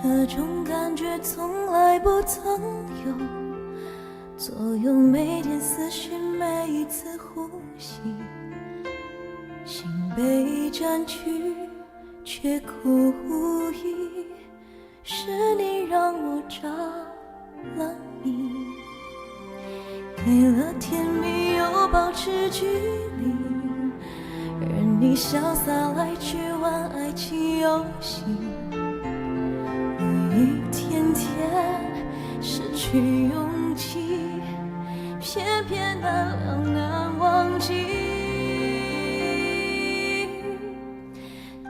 这种感觉从来不曾有，左右每天思绪，每一次呼吸，心被占据却苦无依，是你让我着了迷，给了甜蜜又保持距离，任你潇洒来去玩爱情游戏，我一天天失去勇气，偏偏难了难忘记。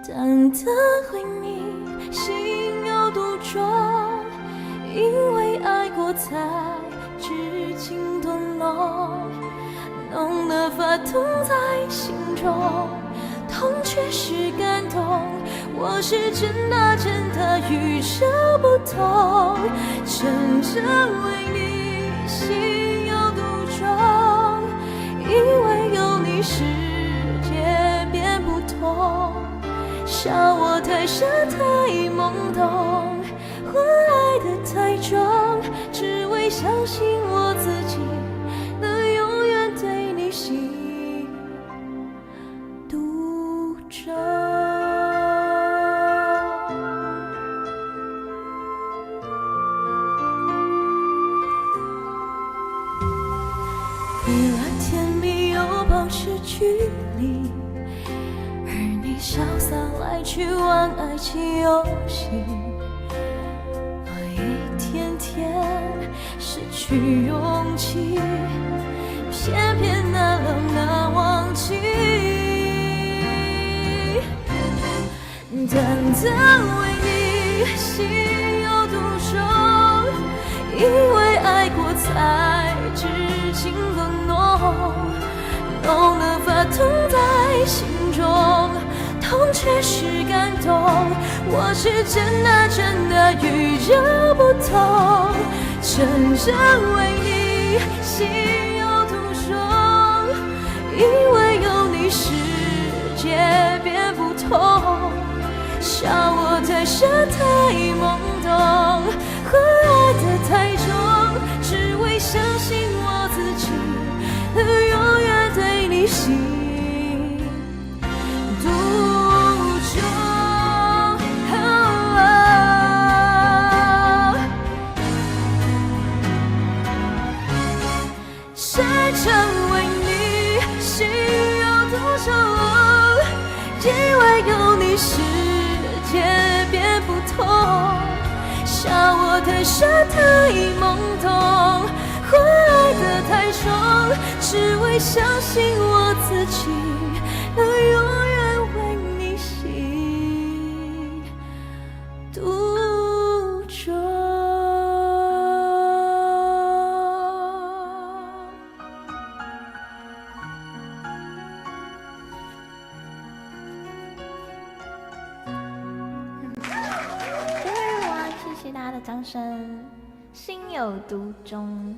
等得回你，心有独钟，因为爱过才知情多浓，浓得发痛在心中，痛却是感动。我是真的与众不同，真正为你心有独钟，因为有你世界变不同。笑我太傻太懵懂，或爱得太重，只为相信我自己能永远对你心独钟。给了甜蜜又保持距离，而你潇洒来去玩爱情游戏，我一天天失去勇气，偏偏难了难忘记。单单为你心有独钟，因为爱过才知情多浓，浓得发痛在心中，痛却是感动。我是真的与众不同，真正为你心有独钟，因为有你世界变不同。笑我太傻太懵懂，和爱得太重，只为相信我自己能永远对你心独钟。真正为你心有独钟，因为有你世界变不同。笑我太傻太懵懂，或爱得太重，只为相信我自己能永远为你心独钟。谢谢大家的掌声，心有独钟。